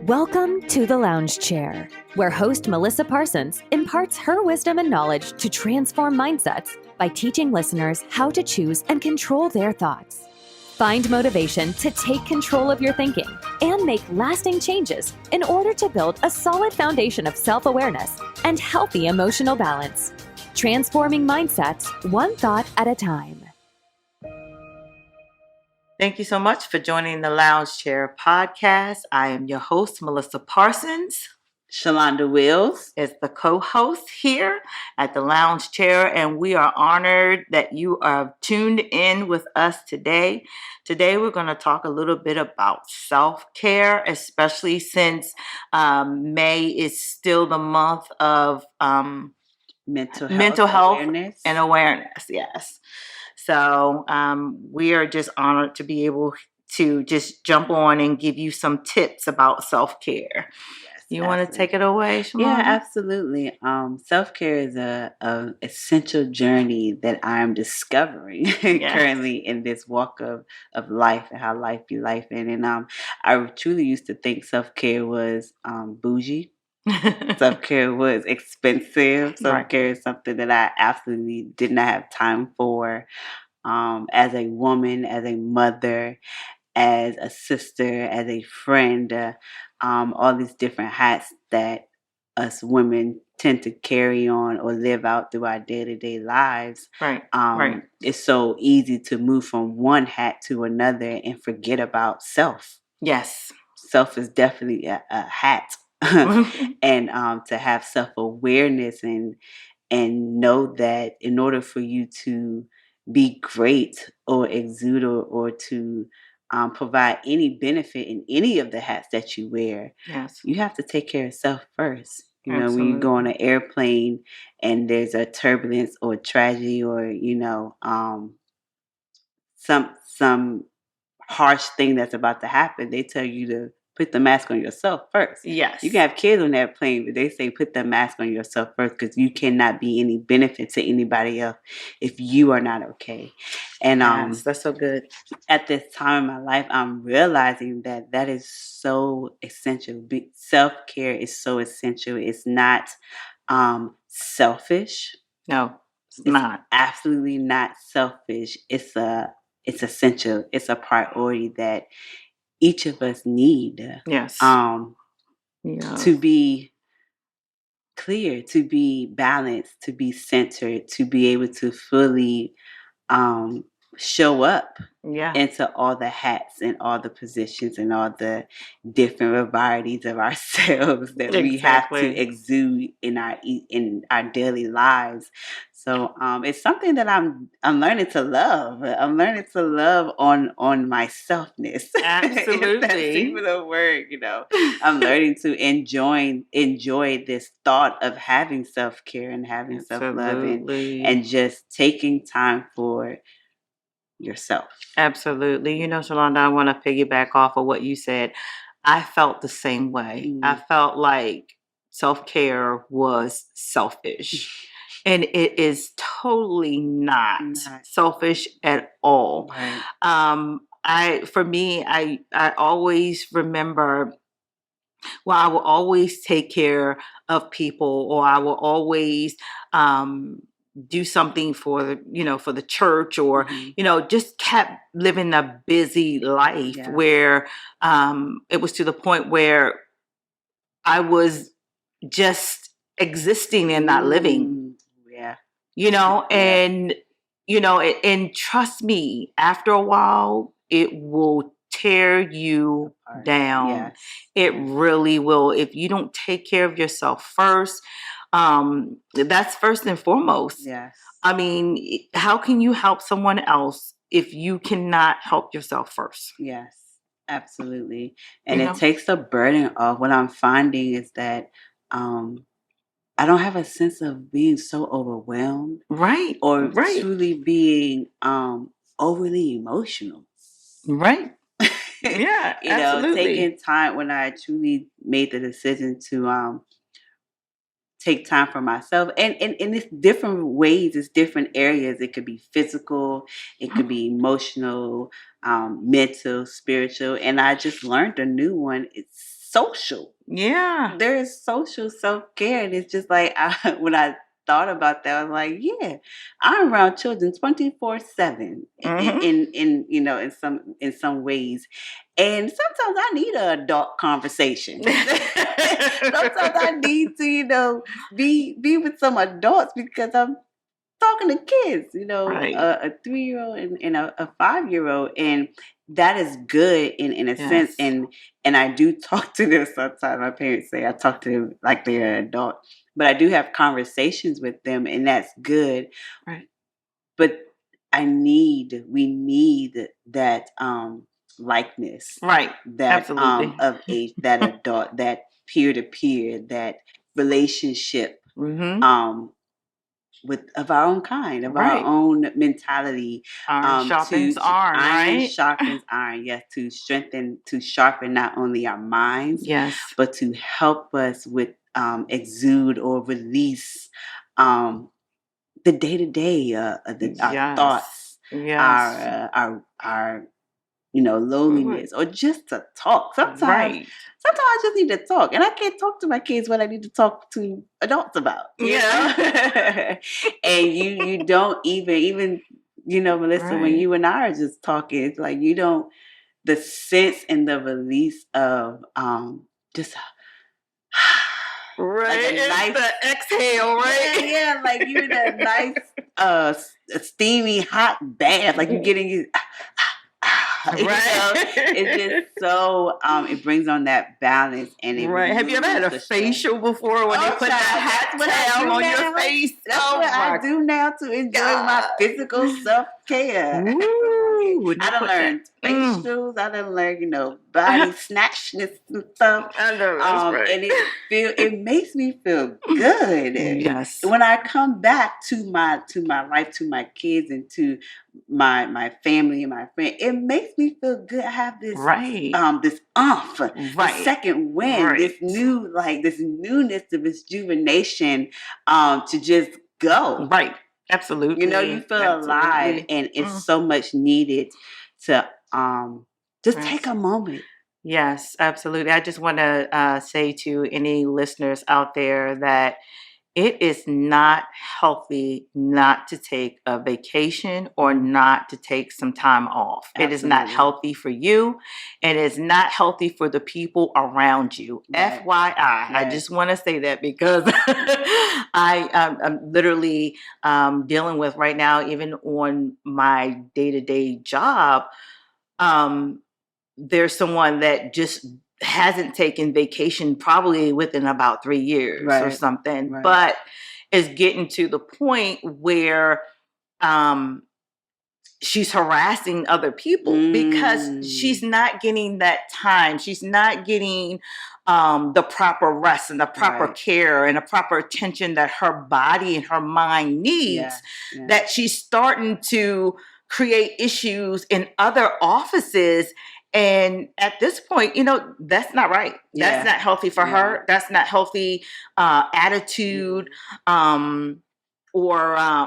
Welcome to The Lounge Chair, where host Melissa Parsons imparts her wisdom and knowledge to transform mindsets by teaching listeners how to choose and control their thoughts. Find motivation to take control of your thinking and make lasting changes in order to build a solid foundation of self-awareness and healthy emotional balance. Transforming mindsets one thought at a time. Thank you so much for joining the Lounge Chair Podcast. I am your host, Melissa Parsons. Shalonda Wills is the co-host here at the Lounge Chair, and we are honored that you are tuned in with us today. Today, we're going to talk a little bit about self-care, especially since May is still the month of mental health and awareness. Yes. So we are just honored to be able to just jump on and give you some tips about self-care. Yes, you want to take it away, Shalonda? Yeah, absolutely. Self-care is a essential journey that I'm discovering currently in this walk of life and how life be life in. And I truly used to think self-care was bougie. Self-care was expensive. Self-care is something that I absolutely did not have time for. As a woman, as a mother, as a sister, as a friend, all these different hats that us women tend to carry on or live out through our day-to-day lives. Right. It's so easy to move from one hat to another and forget about self. Yes. Self is definitely a hat. And to have self-awareness and know that in order for you to be great or exude or to provide any benefit in any of the hats that you wear, yes, you have to take care of self first. You know, Absolutely. when you go on an airplane and there's a turbulence or tragedy or, some harsh thing that's about to happen, they tell you to put the mask on yourself first. Yes. You can have kids on that plane, but they say put the mask on yourself first because you cannot be any benefit to anybody else if you are not okay. And yes, that's so good. At this time in my life, I'm realizing that is so essential. Self-care is so essential. It's not selfish. No, it's not. Absolutely not selfish. It's essential. It's a priority that each of us need. Yes. To be clear, to be balanced, to be centered, to be able to fully show up into all the hats and all the positions and all the different varieties of ourselves that we have to exude in our daily lives. So it's something that I'm learning to love. I'm learning to love on myselfness. Absolutely. That's even a word, I'm learning to enjoy this thought of having self-care and having self-love and just taking time for yourself. Absolutely. Shalonda, I want to piggyback off of what you said. I felt the same way. Mm-hmm. I felt like self-care was selfish. And it is totally not selfish at all. Right. I always remember, I will always take care of people, or I will always do something for the church, or just kept living a busy life where it was to the point where I was just existing and not living. And trust me, after a while it will tear you down. Yes. It really will. If you don't take care of yourself first, that's first and foremost. Yes. I mean, how can you help someone else if you cannot help yourself first? Yes, absolutely. And it takes the burden off. What I'm finding is that I don't have a sense of being so overwhelmed. Right. Or truly being overly emotional. Right. Yeah, absolutely. Taking time when I truly made the decision to take time for myself, and it's different ways, it's different areas. It could be physical, it could be emotional, mental, spiritual, and I just learned a new one. It's social. Yeah. There is social self-care, and it's just like when I thought about that, I was like, yeah, I'm around children 24/7 in some ways, and sometimes I need an adult conversation. Sometimes I need to be with some adults because I'm talking to kids, Right. a 3-year-old and a 5-year-old, and that is good in a sense. Yes. And I do talk to them sometimes. My parents say I talk to them like they're an adult, but I do have conversations with them, and that's good. Right. But we need that likeness, Right. that Absolutely. of that adult, that peer to peer, that relationship. Mm-hmm. Of our own kind, of our Right. own mentality, Iron sharpens iron, iron right? sharpens iron. Yes, to sharpen not only our minds, Yes. but to help us with exude or release the day to day, our Yes. thoughts, Yes. our loneliness, or just to talk. Sometimes I just need to talk, and I can't talk to my kids what I need to talk to adults about. Yeah. And you don't even Melissa, when you and I are just talking, it's like the sense and the release of just right. like a nice the exhale, right? yeah, like you in a nice steamy hot bath, like you're getting right. It's just so it brings on that balance, and it right. Have you ever had a facial before when they put that hot towel on your face? That's what I do now to enjoy my physical self-care. I done learned facials. I done learned, body snatchness and stuff. I know that's right. And it makes me feel good. Yes. When I come back to my life, to my kids, and to my family and my friend, it makes me feel good. I have this this this second wind, this newness, the rejuvenation, to just go. Right. Absolutely. You feel alive, and it's so much needed to just take a moment. Yes, absolutely. I just want to say to any listeners out there that it is not healthy not to take a vacation or not to take some time off. Absolutely. It is not healthy for you. It is not healthy for the people around you. Right. FYI, right. I just want to say that because I'm literally dealing with right now, even on my day-to-day job, there's someone that just hasn't taken vacation probably within about 3 years or something, but is getting to the point where she's harassing other people because she's not getting that time. She's not getting the proper rest and the proper care and the proper attention that her body and her mind needs, that she's starting to create issues in other offices. And at this point, that's not right. That's not healthy for her. That's not healthy attitude or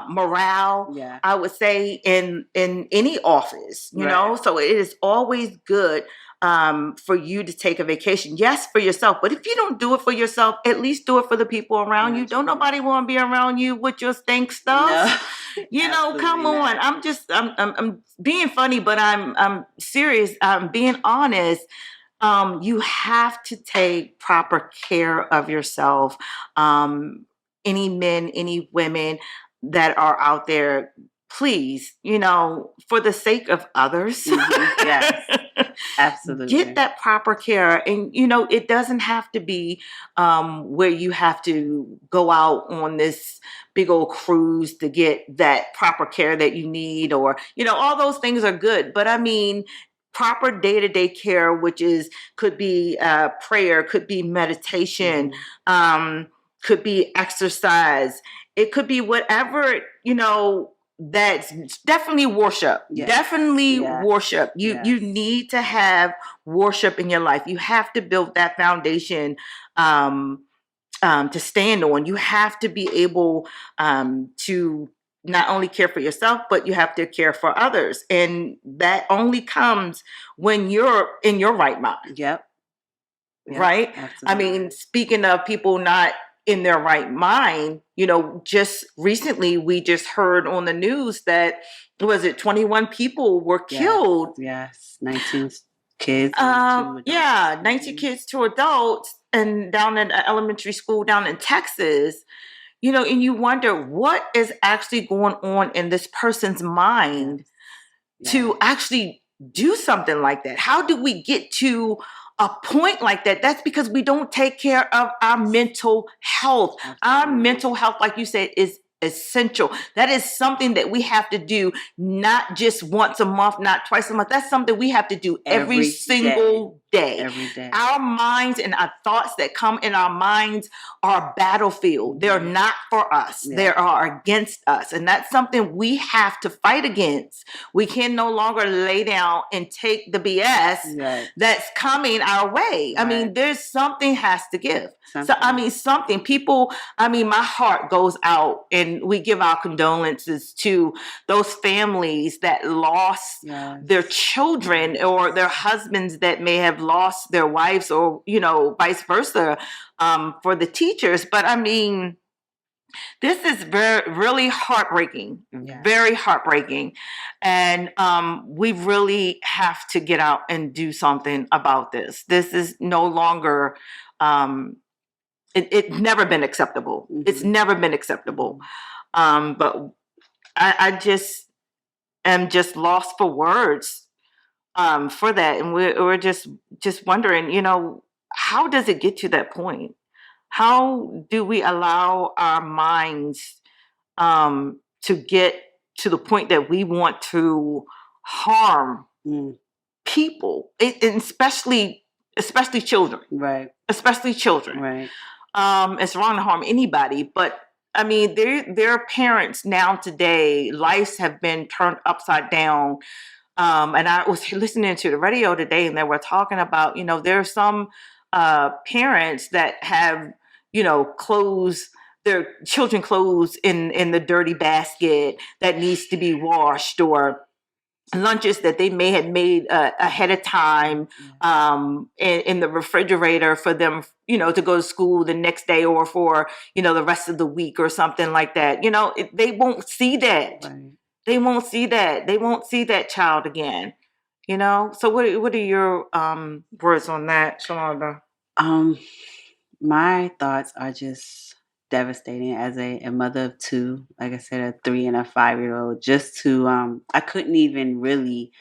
morale, I would say, in any office, you know? So it is always good for you to take a vacation. Yes, for yourself. But if you don't do it for yourself, at least do it for the people around you. Don't nobody want to be around you with your stink stuff. No. Come on. I'm being funny, but I'm serious. I'm being honest. You have to take proper care of yourself. Any men, any women that are out there, please, for the sake of others, yes, absolutely, get that proper care. And, it doesn't have to be where you have to go out on this big old cruise to get that proper care that you need, or, all those things are good. But I mean, proper day-to-day care, which could be prayer, could be meditation, could be exercise. It could be whatever, that's definitely worship. Yes. Definitely worship. You need to have worship in your life. You have to build that foundation to stand on. You have to be able to not only care for yourself, but you have to care for others. And that only comes when you're in your right mind. Yep. Right? Absolutely. I mean, speaking of people not in their right mind, just recently we just heard on the news that, was it 21 people were killed? Yes. 19 kids. 19 kids to adults, and down in an elementary school down in Texas. And you wonder what is actually going on in this person's mind to actually do something like that. How do we get to a point like that? That's because we don't take care of our mental health. Absolutely. Our mental health, like you said, is essential. That is something that we have to do, not just once a month, not twice a month. That's something we have to do every single day. Every day. Our minds and our thoughts that come in our minds are a battlefield. They're not for us. They are against us. And that's something we have to fight against. We can no longer lay down and take the BS that's coming our way. I mean, there's something has to give. Something. People, my heart goes out, and we give our condolences to those families that lost their children, or their husbands that may have lost their wives, or, vice versa, for the teachers. But this is really heartbreaking, very heartbreaking. And we really have to get out and do something about this. This is no longer, it's never been acceptable. Mm-hmm. It's never been acceptable. But I just am just lost for words for that. And we're just wondering, how does it get to that point? How do we allow our minds to get to the point that we want to harm people, and especially children? Right. Especially children. Right. It's wrong to harm anybody, but their parents now today, lives have been turned upside down. And I was listening to the radio today, and they were talking about, there are some parents that have, their children clothes in the dirty basket that needs to be washed, or lunches that they may have made ahead of time in the refrigerator for them, to go to school the next day, or for, the rest of the week or something like that. They won't see that. Right. They won't see that. They won't see that child again. So what are your words on that, Shalonda? My thoughts are just devastating as a mother of two, like I said, a 3 and a 5-year-old. Just to I couldn't even really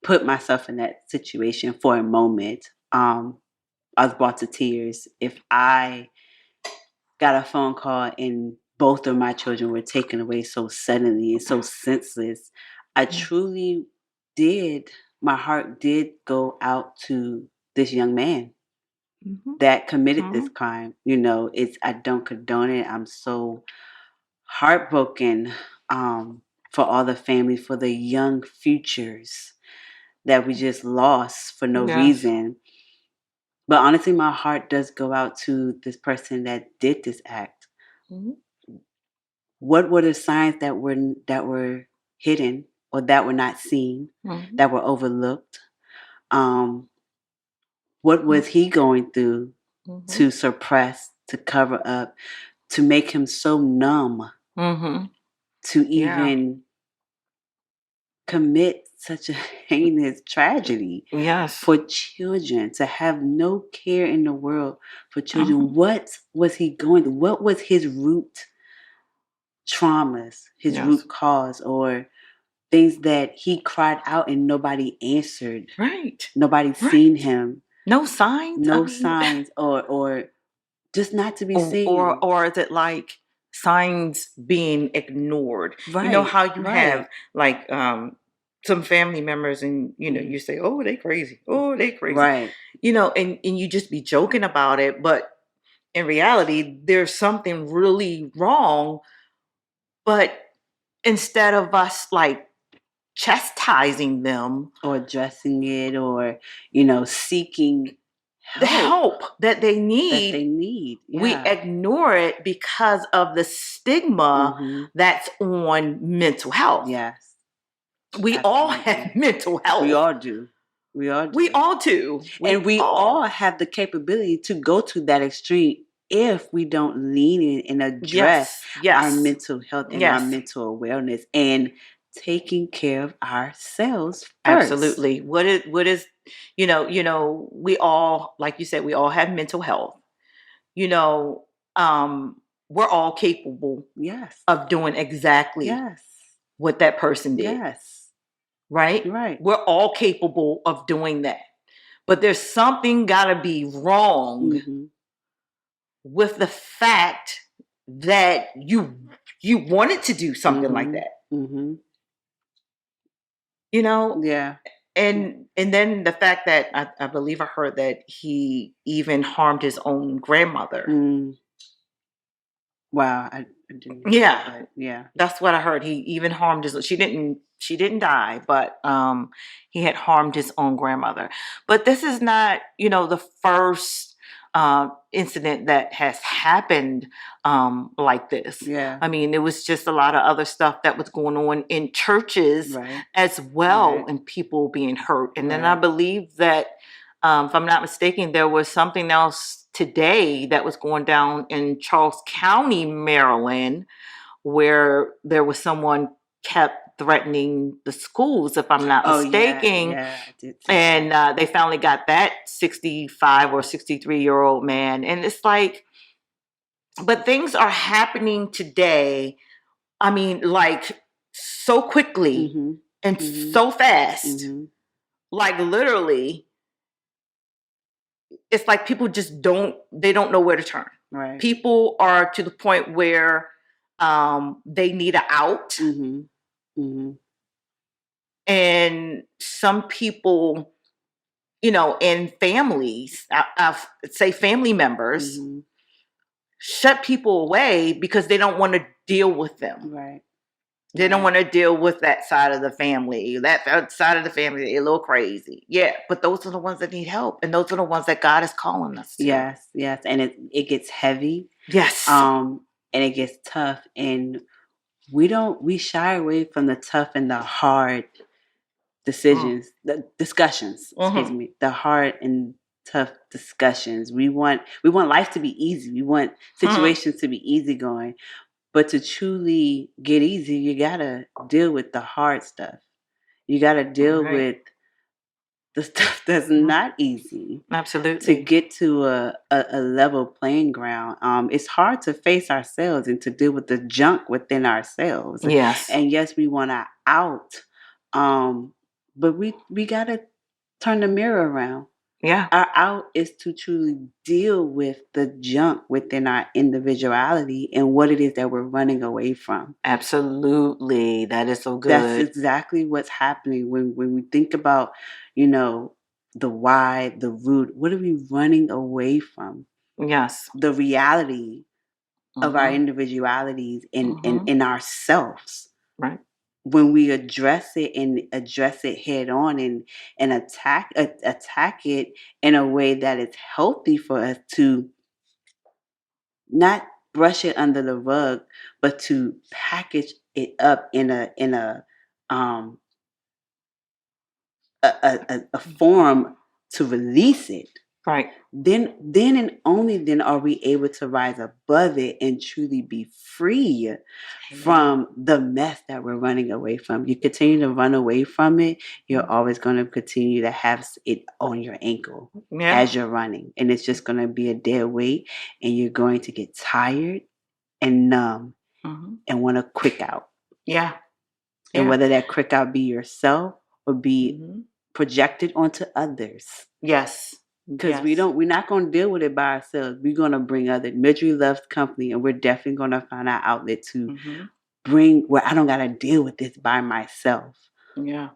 put myself in that situation for a moment. I was brought to tears. If I got a phone call and both of my children were taken away so suddenly and so senseless, I truly did. My heart did go out to this young man that committed this crime. I don't condone it. I'm so heartbroken for all the family, for the young futures that we just lost for no reason. But honestly, my heart does go out to this person that did this act. Mm-hmm. What were the signs that were hidden, or that were not seen, that were overlooked? What was he going through to suppress, to cover up, to make him so numb to even commit such a heinous tragedy for children, to have no care in the world for children? What was he going through? What was his root traumas, his root cause, or things that he cried out and nobody answered? Right. Nobody seen him. No signs? No signs, or just not to be seen. Or is it like signs being ignored? Right. You know how you have like some family members, and you say, oh, they crazy. Oh, they crazy. Right. And you just be joking about it, but in reality, there's something really wrong. But instead of us like chastising them or addressing it, or seeking the help that they need. Yeah. We ignore it because of the stigma that's on mental health. Yes. We all have mental health. We all do. We all do. And we all have the capability to go to that extreme if we don't lean in and address our mental health and our mental wellness and taking care of ourselves first. Absolutely. What is we all, like you said, we all have mental health. We're all capable of doing exactly what that person did. Yes. Right? We're all capable of doing that. But there's something gotta be wrong with the fact that you wanted to do something like that. Yeah. And then the fact that I believe I heard that he even harmed his own grandmother. Wow, I didn't. Yeah, yeah, that's what I heard. He even harmed his. She didn't die, but he had harmed his own grandmother. But this is not, the first incident that has happened like this. Yeah, I mean, it was just a lot of other stuff that was going on in churches as well, and people being hurt. And then I believe that, if I'm not mistaken, there was something else today that was going down in Charles County, Maryland, where there was someone kept threatening the schools, if I'm not mistaken. Yeah, I did see and they finally got that 65 or 63-year-old man. And it's like, but things are happening today. I mean, like, so quickly and so fast. Like, literally, it's like people just don't know where to turn. Right. People are to the point where they need an out. And some people, in families, I say family members, shut people away because they don't want to deal with them. Right. They don't want to deal with that side of the family. That side of the family, they're a little crazy. Yeah, but those are the ones that need help. And those are the ones that God is calling us to. Yes. And it gets heavy. Yes. And it gets tough. And we shy away from the tough and the hard decisions, the discussions, excuse me, the hard and tough discussions. We want life to be easy. We want situations to be easygoing. But to truly get easy, you gotta deal with the hard stuff. You gotta deal with the stuff that's not easy. Absolutely. To get to a level playing ground. It's hard to face ourselves and to deal with the junk within ourselves. Yes. And yes, we want to out. But we gotta turn the mirror around. Yeah. Our out is to truly deal with the junk within our individuality and what it is that we're running away from. Absolutely. That is so good. That's exactly what's happening when we think about, the why, the root. What are we running away from? Yes. The reality of our individualities in ourselves. Right. When we address it head on and attack it in a way that is healthy for us, to not brush it under the rug, but to package it up in a form to release it. Right. Then and only then are we able to rise above it and truly be free from the mess that we're running away from. You continue to run away from it, you're always going to continue to have it on your ankle as you're running. And it's just going to be a dead weight, and you're going to get tired and numb and want to quick out. Yeah. And whether that quick out be yourself or be projected onto others. Yes. Because we're not going to deal with it by ourselves. We're going to bring other. Misery loves company, and we're definitely going to find our outlet to bring where I don't got to deal with this by myself. Yeah.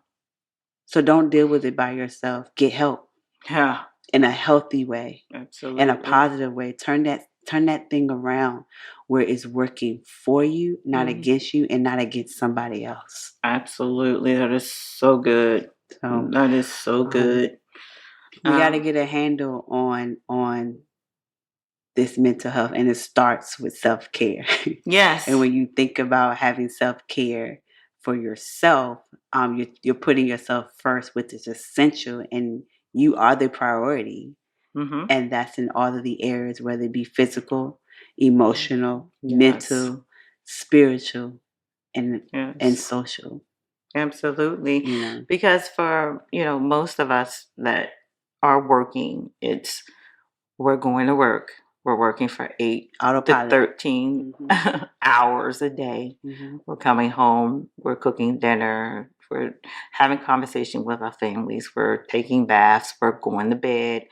So don't deal with it by yourself. Get help. Yeah. In a healthy way. Absolutely. In a positive way. Turn that thing around where it's working for you, not against you, and not against somebody else. Absolutely. That is so good. That is so good. We got to get a handle on this mental health, and it starts with self-care. Yes. And when you think about having self-care for yourself, you're putting yourself first, which is essential, and you are the priority. Mm-hmm. And that's in all of the areas, whether it be physical, emotional, mental, spiritual, and social. Absolutely. You know. Because for, most of us that are working, we're going to work. We're working for 8 Autopilot. to 13 hours a day. Mm-hmm. We're coming home. We're cooking dinner. We're having conversation with our families. We're taking baths. We're going to bed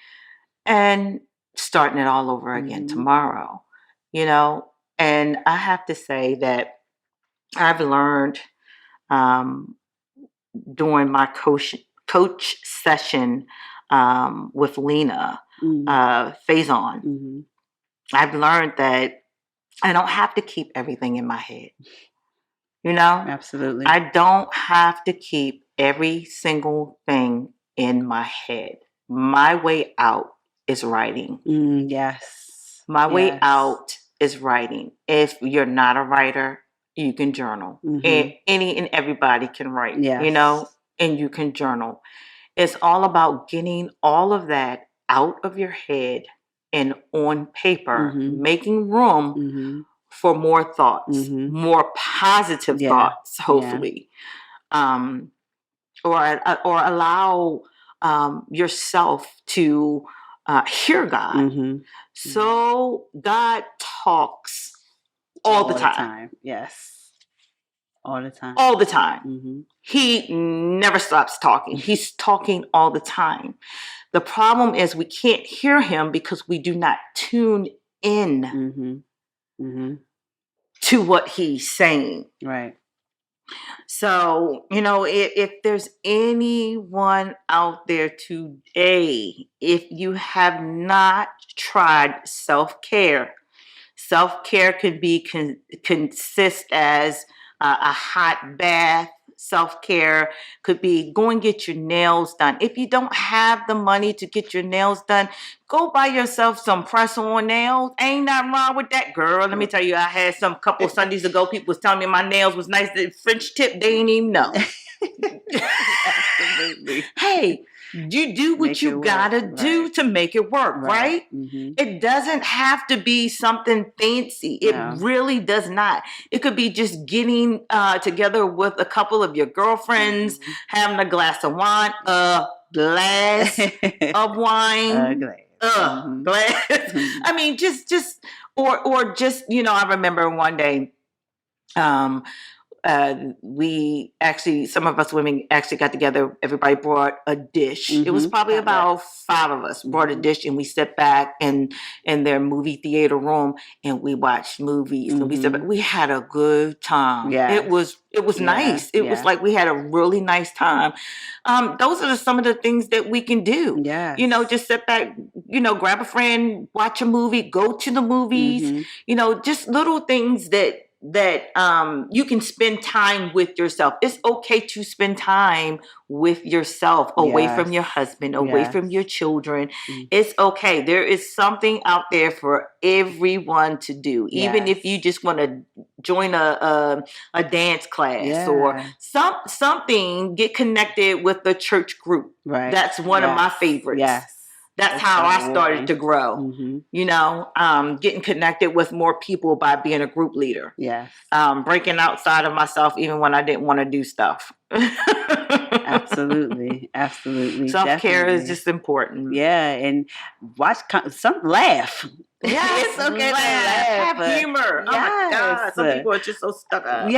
and starting it all over again tomorrow. And I have to say that I've learned during my coach session with Lena Faison, I've learned that I don't have to keep everything in my head. Absolutely. I don't have to keep every single thing in my head. My way out is writing. Yes. My way out is writing. If you're not a writer, you can journal. And any and everybody can write, and you can journal. It's all about getting all of that out of your head and on paper, making room for more thoughts, more positive thoughts, hopefully. Or allow yourself to hear God. So God talks all the time. Yes. All the time. All the time. He never stops talking. He's talking all the time. The problem is we can't hear him because we do not tune in to what he's saying. Right. So, if there's anyone out there today, if you have not tried self-care could be consist as a hot bath. Self-care could be go and get your nails done. If you don't have the money to get your nails done, go buy yourself some press-on nails. Ain't nothing wrong with that, girl. Let me tell you, I had some couple Sundays ago, people was telling me my nails was nice. The French tip, they ain't even know. Absolutely. Hey, you do what you gotta do to make it work, right? It doesn't have to be something fancy. It really does not. It could be just getting together with a couple of your girlfriends, having a glass of wine, a glass of wine, glass. I mean, just or just I remember one day. We actually, some of us women actually got together. Everybody brought a dish. It was probably about 5 of us brought a dish, and we sat back in their movie theater room, and we watched movies. And we had a good time. It was nice. It was like we had a really nice time. Those are some of the things that we can do. Just sit back. Grab a friend, watch a movie, go to the movies. Just little things that you can spend time with yourself. It's okay to spend time with yourself, away from your husband, away from your children. It's okay. There is something out there for everyone to do. Even if you just want to join a dance class or something, get connected with the church group. Right. That's one of my favorites. That's how I started to grow, getting connected with more people by being a group leader. Breaking outside of myself even when I didn't want to do stuff. Absolutely. Self-care is just important. And laugh. Yes, it's okay to laugh. Have humor. Oh my God. Some people are just so stuck up.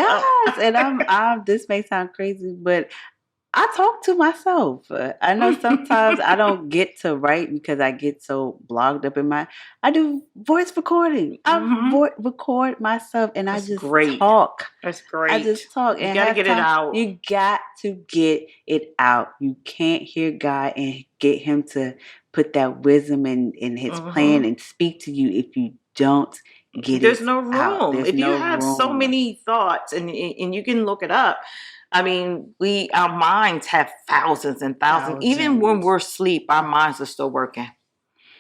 And I'm this may sound crazy, but I talk to myself. I know sometimes I don't get to write because I get so blogged up I do voice recording. I record myself and I just talk. That's great. I just talk. You got to get it out. You got to get it out. You can't hear God and get him to put that wisdom in his plan and speak to you if you don't get There's it no room. out. If you have so many thoughts and you can look it up, I mean, our minds have thousands and thousands. Even when we're asleep, our minds are still working.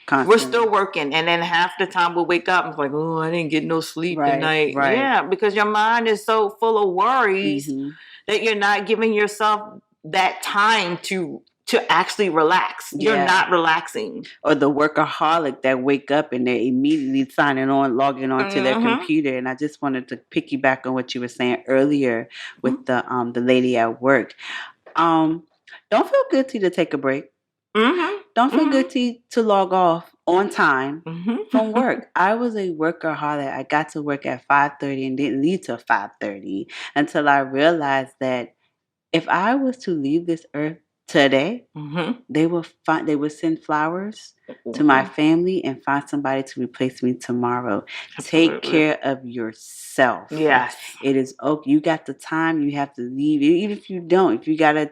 Constantly. We're still working. And then half the time we'll wake up and it's like, oh, I didn't get no sleep tonight. Right. Yeah, because your mind is so full of worries that you're not giving yourself that time to actually relax. You're not relaxing. Or the workaholic that wake up and they're immediately logging on to their computer. And I just wanted to piggyback on what you were saying earlier with the lady at work. Don't feel guilty to take a break. Don't feel guilty to log off on time from work. I was a workaholic. I got to work at 5:30 and didn't leave till 5:30 until I realized that if I was to leave this earth today, they would send flowers to my family and find somebody to replace me tomorrow. Absolutely. Take care of yourself. Yes. It is okay. You got the time, you have to leave. Even if you don't, if you gotta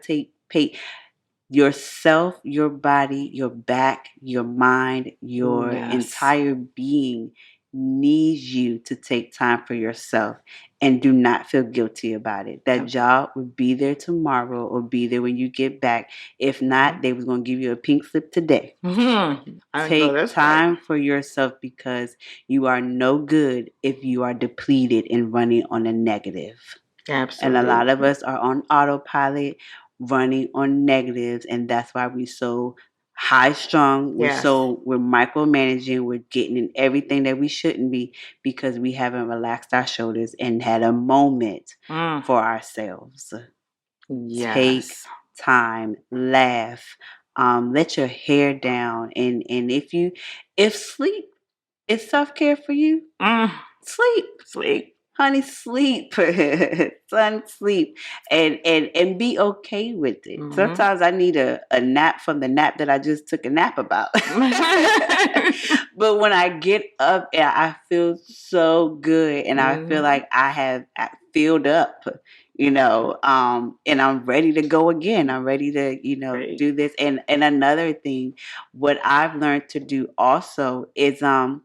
pay yourself, your body, your back, your mind, your entire being needs you to take time for yourself, and do not feel guilty about it. That job will be there tomorrow or be there when you get back. If not, they was going to give you a pink slip today. Take time for yourself, because you are no good if you are depleted and running on a negative. Absolutely. And a lot of us are on autopilot, running on negatives, and that's why we're so high strung. We're micromanaging. We're getting in everything that we shouldn't be, because we haven't relaxed our shoulders and had a moment for ourselves. Yes. Take time, laugh, let your hair down, and if sleep is self-care for you, sleep. Honey, sleep. Son, sleep. And be okay with it. Sometimes I need a nap from the nap that I just took a nap about. But when I get up, I feel so good, and I feel like I filled up, and I'm ready to go again. I'm ready to, do this. And another thing, what I've learned to do also is I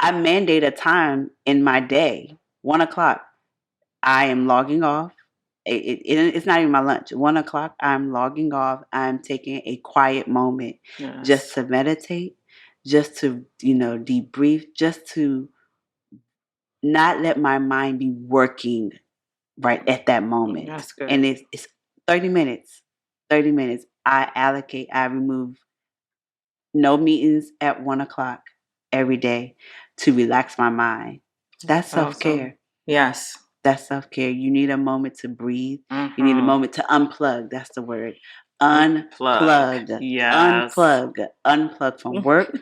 mandate a time in my day. 1:00, I am logging off. It's not even my lunch. 1:00, I'm logging off. I'm taking a quiet moment just to meditate, just to, debrief, just to not let my mind be working right at that moment. That's good. And it's 30 minutes. 30 minutes. I remove no meetings at 1:00 every day to relax my mind. That's self-care. Awesome. Yes. That's self-care. You need a moment to breathe. You need a moment to unplug. That's the word. Unplug. Yes. Unplug from work,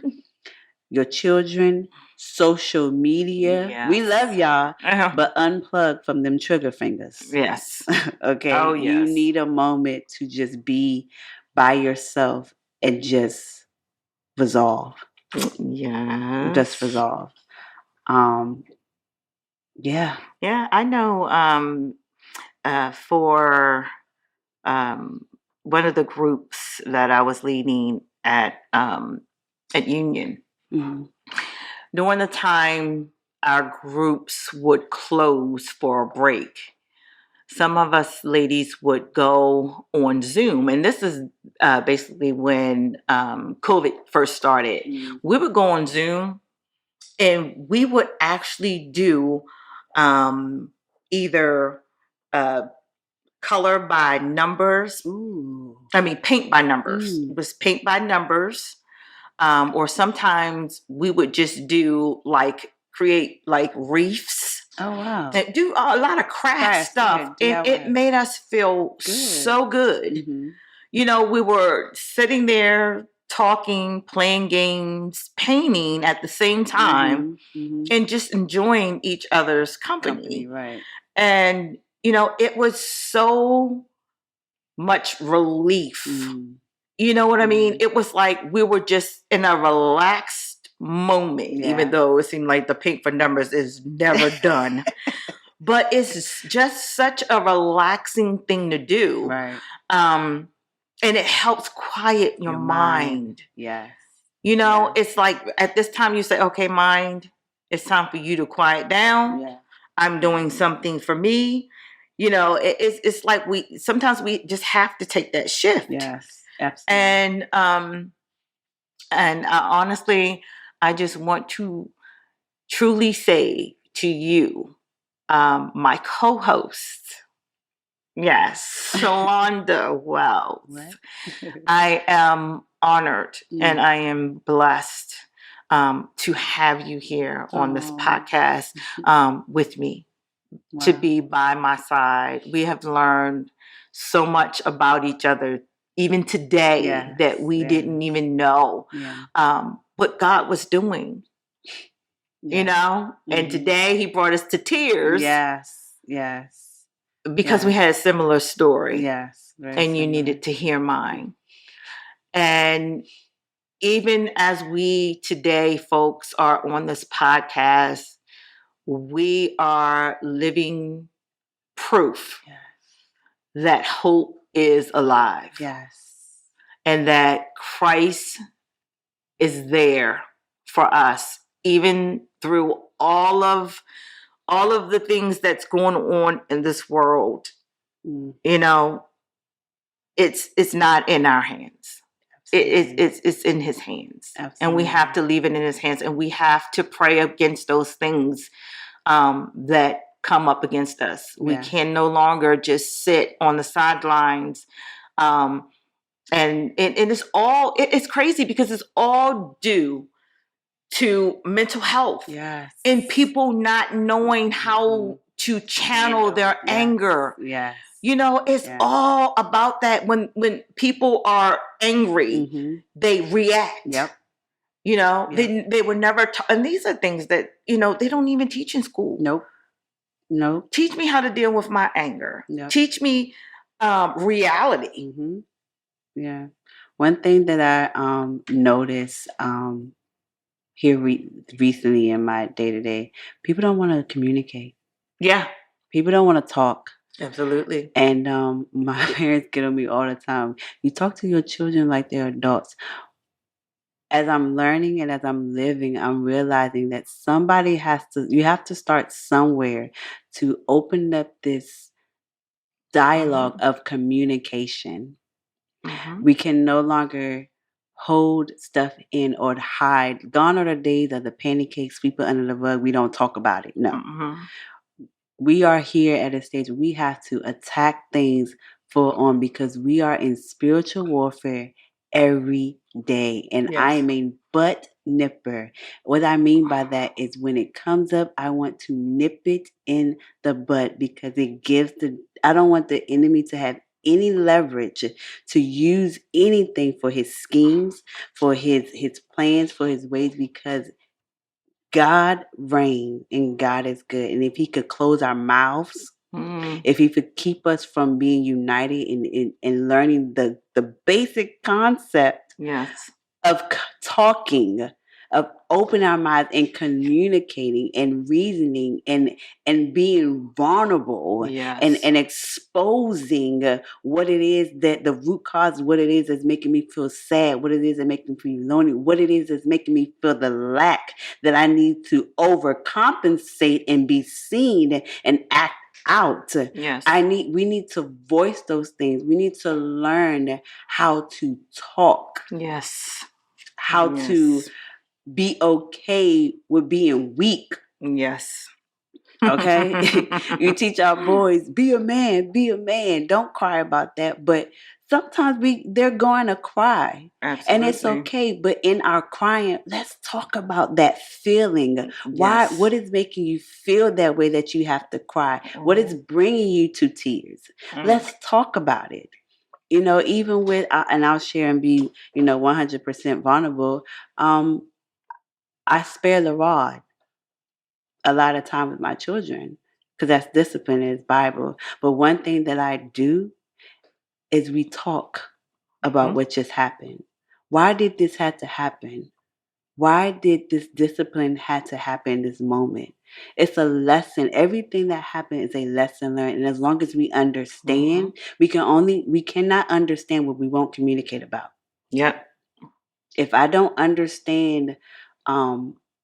your children, social media. Yes. We love y'all, but unplug from them trigger fingers. Yes. Okay? Oh, yes. You need a moment to just be by yourself and just resolve. Yeah. Just resolve. Yeah. Yeah, I know for one of the groups that I was leading at Union, during the time our groups would close for a break, some of us ladies would go on Zoom. And this is basically when COVID first started. We would go on Zoom, and we would actually do either color by numbers. Paint by numbers. It was paint by numbers. Or sometimes we would just do create reefs. Oh, wow. And do a lot of craft stuff. And it made us feel so good. We were sitting there talking, playing games, painting at the same time, and just enjoying each other's company. Right. And, it was so much relief. You know what I mean? It was like we were just in a relaxed moment, even though it seemed like the paint for numbers is never done. But it's just such a relaxing thing to do. Right. And it helps quiet your mind. Yes. It's like at this time you say, okay, mind, it's time for you to quiet down. Yeah. I'm doing something for me. it's like sometimes we just have to take that shift. Yes, absolutely. And honestly, I just want to truly say to you, my co-host, yes, Shalonda Wells, I am honored and I am blessed to have you here on this podcast with me, to be by my side. We have learned so much about each other, even today, that we didn't even know what God was doing, and today he brought us to tears. Yes. Because we had a similar story. Yes. And you needed to hear mine. And even as we today, folks, are on this podcast, we are living proof that hope is alive. Yes. And that Christ is there for us, even through all of the things that's going on in this world. It's not in our hands. It's in his hands. Absolutely. And we have to leave it in his hands, and we have to pray against those things that come up against us. We can no longer just sit on the sidelines. And it's crazy because it's all due to mental health. Yes. And people not knowing how to channel their anger. Yes. It's all about that. When people are angry, they react. Yep. They were never taught. And these are things that, they don't even teach in school. Nope. Teach me how to deal with my anger. Yep. Teach me reality. Yeah. One thing that I noticed here recently in my day-to-day, people don't want to communicate. Yeah. People don't want to talk. Absolutely. And my parents get on me all the time. You talk to your children like they're adults. As I'm learning and as I'm living, I'm realizing that you have to start somewhere to open up this dialogue of communication. We can no longer hold stuff in or hide. Gone are the days of the pancake sweeper under the rug. We don't talk about it. No. We are here at a stage where we have to attack things full on because we are in spiritual warfare every day. And I am a butt nipper. What I mean by that is when it comes up, I want to nip it in the butt because I don't want the enemy to have any leverage to use anything for his schemes, for his plans, for his ways, because God reigns and God is good. And if he could close our mouths, if he could keep us from being united and learning the basic concept of talking, of opening our mouths and communicating and reasoning and being vulnerable and exposing what it is that the root cause, what it is that's making me feel sad, what it is that making me feel lonely, what it is that's making me feel the lack that I need to overcompensate and be seen and act out. Yes. We need to voice those things. We need to learn how to talk. Yes. How to be okay with being weak. Yes. Okay? You teach our boys, be a man. Don't cry about that. But sometimes they're going to cry. Absolutely. And it's okay. But in our crying, let's talk about that feeling. Why? What is making you feel that way that you have to cry? What is bringing you to tears? Let's talk about it. Even with, and I'll share and be, 100% vulnerable. I spare the rod a lot of time with my children because that's discipline, is Bible. But one thing that I do is we talk about what just happened. Why did this have to happen? Why did this discipline have to happen in this moment? It's a lesson. Everything that happened is a lesson learned. And as long as we understand, we cannot understand what we won't communicate about. Yep. If I don't understand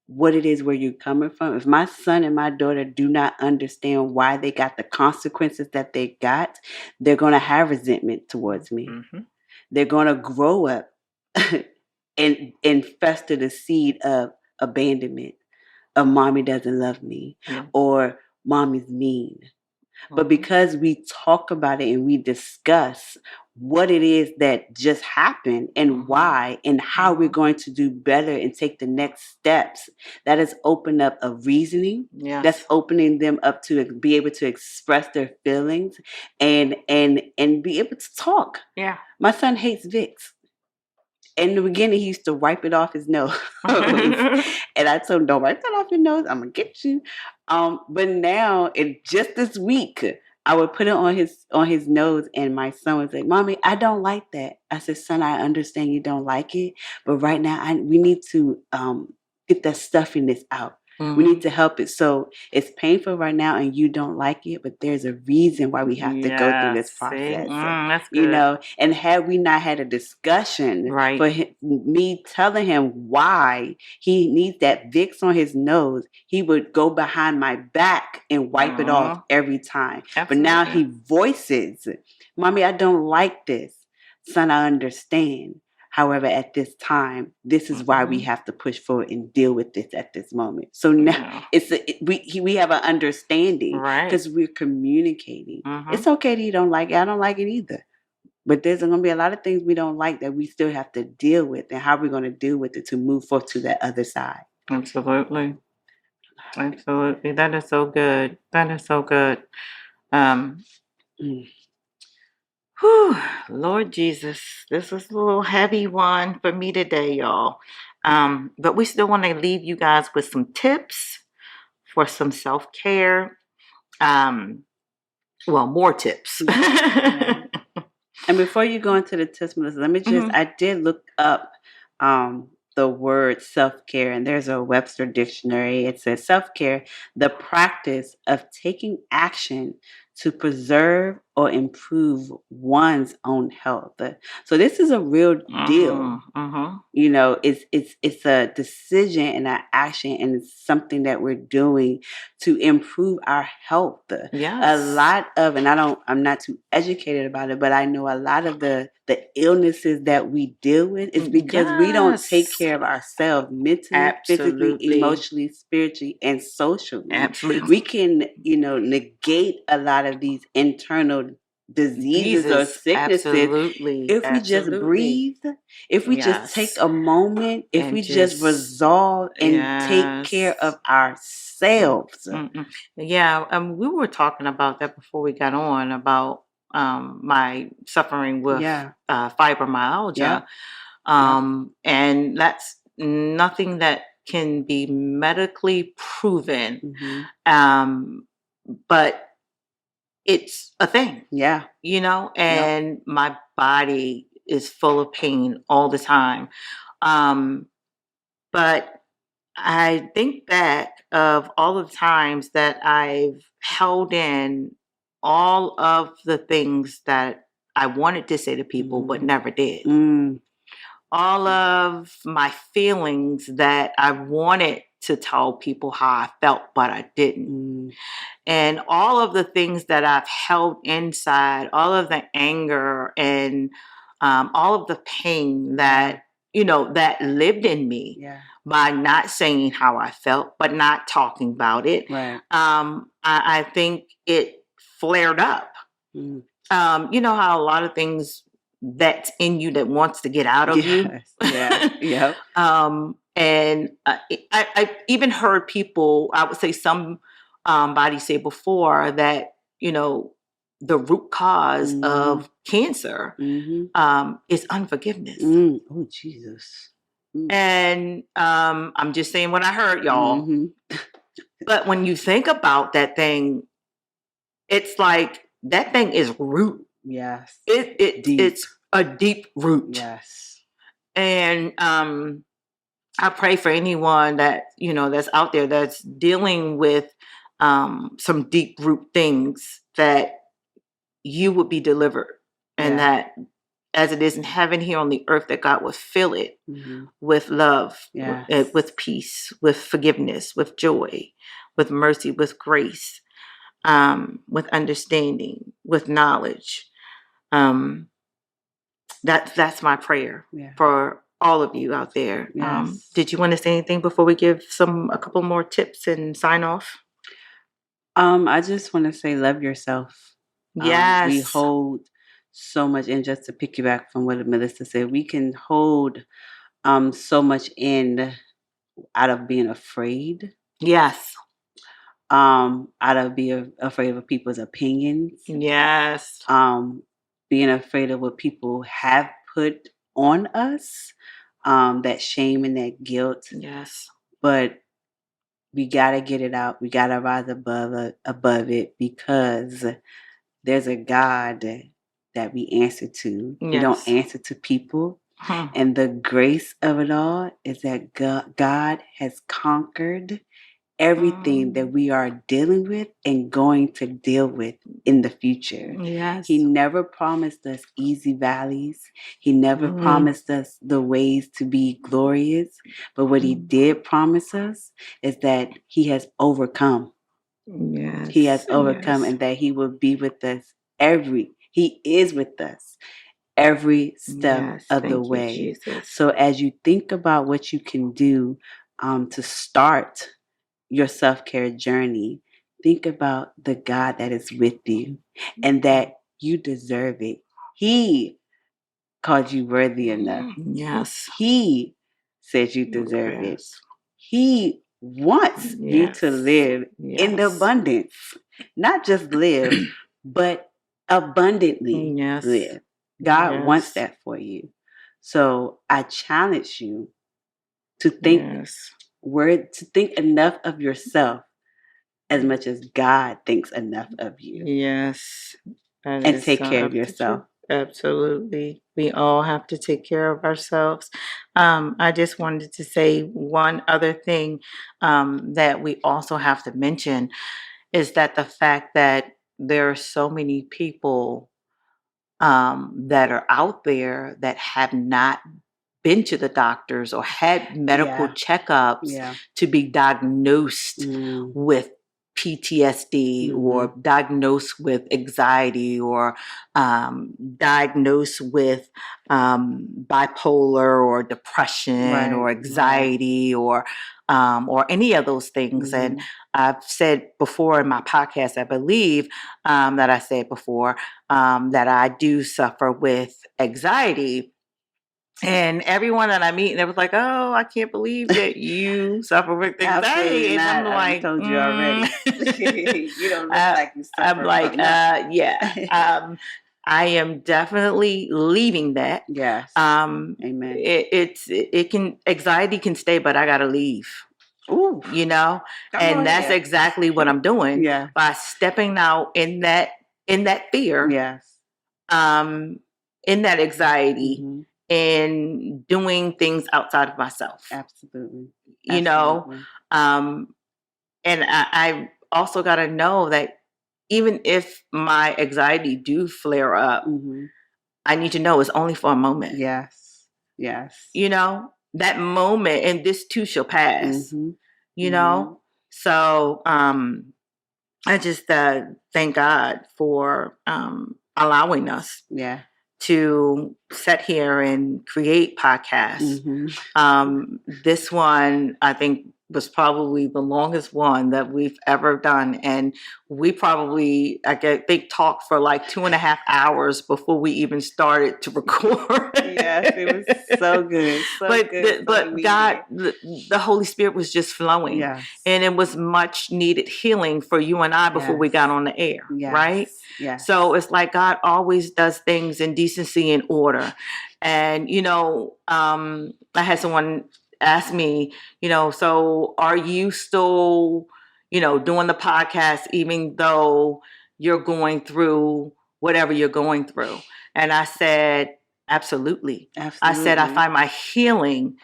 what it is where you're coming from. If my son and my daughter do not understand why they got the consequences that they got, they're going to have resentment towards me. Mm-hmm. They're going to grow up and fester the seed of abandonment, of mommy doesn't love me, or mommy's mean. But because we talk about it and we discuss what it is that just happened and why and how we're going to do better and take the next steps, that has opened up a reasoning. Yes. That's opening them up to be able to express their feelings and be able to talk. Yeah. My son hates Vicks. In the beginning, he used to wipe it off his nose. And I told him, don't wipe that off your nose. I'm going to get you. But now, just this week, I would put it on his nose, and my son would say, Mommy, I don't like that. I said, son, I understand you don't like it, but right now, we need to get that stuffiness out. We need to help it. So it's painful right now and you don't like it, but there's a reason why we have to go through this process. That's good. And had we not had a discussion for me telling him why he needs that Vicks on his nose, he would go behind my back and wipe it off every time. Absolutely. But now he voices, Mommy, I don't like this. Son, I understand. However, at this time, this is why we have to push forward and deal with this at this moment. So now we have an understanding because we're communicating. It's okay that you don't like it. I don't like it either. But there's going to be a lot of things we don't like that we still have to deal with, and how we're going to deal with it to move forward to that other side. Absolutely. Absolutely. That is so good. That is so good. Whew, Lord Jesus, this is a little heavy one for me today, y'all. But we still want to leave you guys with some tips for some self-care. More tips. And before you go into the tips, Melissa, let me just, I did look up the word self-care, and there's a Webster dictionary. It says self-care, the practice of taking action to preserve or improve one's own health. So this is a real deal. It's a decision and an action, and it's something that we're doing to improve our health. Yes. A lot of, and I'm not too educated about it, but I know a lot of the illnesses that we deal with is because we don't take care of ourselves mentally, physically, emotionally, spiritually, and socially. Absolutely. We can, negate a lot of these internal diseases or sicknesses if we just breathe, if we just take a moment, if we just resolve and take care of ourselves. Yeah, we were talking about that before we got on, about my suffering with fibromyalgia. And that's nothing that can be medically proven. But it's a thing. And my body is full of pain all the time. But I think back of all of the times that I've held in all of the things that I wanted to say to people, but never did. All of my feelings that I wanted to tell people how I felt, but I didn't. And all of the things that I've held inside, all of the anger and all of the pain that, that lived in me by not saying how I felt, but not talking about it. I think it flared up. You know how a lot of things that's in you that wants to get out of you? And I even heard people, I would say somebody say before that, the root cause of cancer is unforgiveness. Oh, Jesus. And I'm just saying what I heard, y'all. But when you think about that thing, it's like that thing is root. Yes. It's a deep root. Yes. And I pray for anyone that, that's out there that's dealing with some deep root things, that you would be delivered and that as it is in heaven here on the earth, that God would fill it with love, with peace, with forgiveness, with joy, with mercy, with grace, with understanding, with knowledge. That's my prayer for all of you out there. Did you want to say anything before we give a couple more tips and sign off? I just want to say, love yourself. Yes. We hold so much, and just to piggyback from what Melissa said, we can hold so much in out of being afraid. Yes. Out of being afraid of people's opinions. Yes. Being afraid of what people have put on us, that shame and that guilt. Yes. But we gotta get it out. We gotta rise above it, because there's a God that we answer to. Yes. We don't answer to people. And the grace of it all is that God has conquered everything that we are dealing with and going to deal with in the future. Yes. He never promised us easy valleys. He never promised us the ways to be glorious. But what he did promise us is that he has overcome. Yes. He has overcome, and that he will be with us he is with us every step of the way. So as you think about what you can do to start your self-care journey, think about the God that is with you and that you deserve it. He called you worthy enough. Yes. He said you deserve it. He wants you to live in the abundance. Not just live, but abundantly live. God wants that for you. So I challenge you to think enough of yourself as much as God thinks enough of you. Yes. And take care of yourself. Absolutely. We all have to take care of ourselves. I just wanted to say one other thing that we also have to mention is that the fact that there are so many people that are out there that have not been to the doctors or had medical checkups to be diagnosed with PTSD or diagnosed with anxiety or diagnosed with bipolar or depression or anxiety or any of those things. And I've said before in my podcast, I believe that I said before that I do suffer with anxiety. And everyone that I meet, and they was like, "Oh, I can't believe that you suffer with anxiety." And I'm like, I told you already. You don't look like you suffer. I'm like, yeah. I am definitely leaving that. Yes. Amen. Anxiety can stay, but I gotta leave. Ooh. And that's exactly what I'm doing. By stepping out in that fear. Yes. In that anxiety. And doing things outside of myself. Absolutely. And I also got to know that even if my anxiety do flare up, I need to know it's only for a moment. Yes. Yes. That moment, and this too shall pass. So I just thank God for allowing us. To sit here and create podcasts. This one, I think, was probably the longest one that we've ever done. And we probably, I think, talked for like 2.5 hours before we even started to record. Yes, it was so good. But God, the Holy Spirit was just flowing. Yes. And it was much needed healing for you and I before we got on the air. Right? Yes. So it's like God always does things in decency and order. And, I had someone ask me, so are you still, doing the podcast even though you're going through whatever you're going through? And I said, absolutely. I said, I find my healing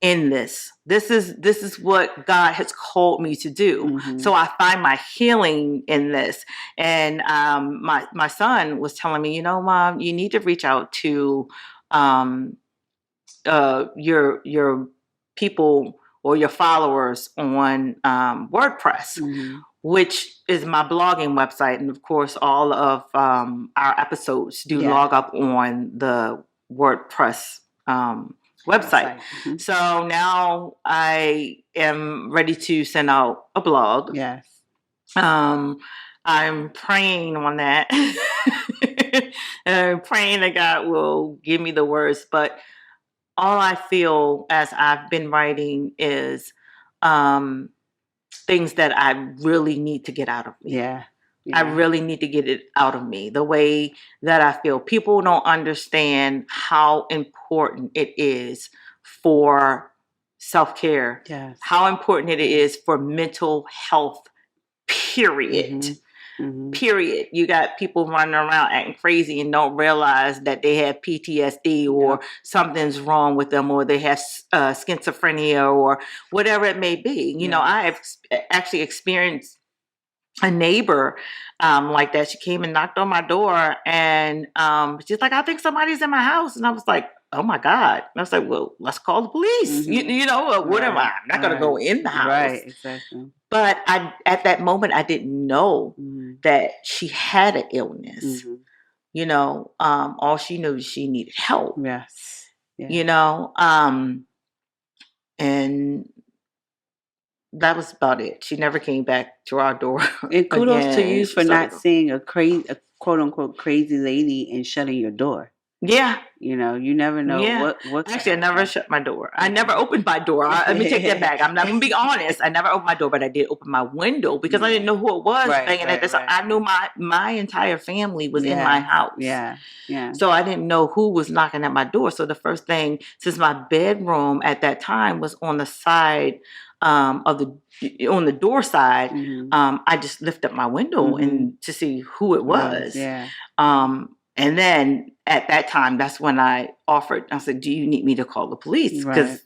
in this. This is what God has called me to do. Mm-hmm. So I find my healing in this. And my son was telling me, Mom, you need to reach out to your people or your followers on WordPress, Mm-hmm. which is my blogging website. And of course, all of our episodes do log up on the WordPress website. Mm-hmm. So now I am ready to send out a blog. Yes. I'm praying on that. Praying that God will give me the words. But all I feel as I've been writing is things that I really need to get out of me. Yeah. I really need to get it out of me. The way that I feel. People don't understand how important it is for self-care. Yes. How important it is for mental health, period. Mm-hmm. Mm-hmm. Period. You got people running around acting crazy and don't realize that they have PTSD or something's wrong with them, or they have schizophrenia or whatever it may be. I have actually experienced a neighbor like that. She came and knocked on my door, and she's like, I think somebody's in my house. And I was like, oh my God. And I was like, well, let's call the police. Mm-hmm. What am I? I'm not going to go in the house. Right, exactly. But at that moment, I didn't know that she had an illness. Mm-hmm. All she knew is she needed help. Yes. And that was about it. She never came back to our door. And kudos to you for not So- seeing a quote unquote crazy lady and shutting your door. Yeah. You never know what. Actually, I never shut my door. I never opened my door. Let me take that back. I'm going to be honest. I never opened my door, but I did open my window because I didn't know who it was banging at this. Right. I knew my entire family was in my house. Yeah. So I didn't know who was knocking at my door. So the first thing, since my bedroom at that time was on the side on the door side, I just lifted up my window and to see who it was. Yeah. And then at that time, that's when I said, do you need me to call the police? Because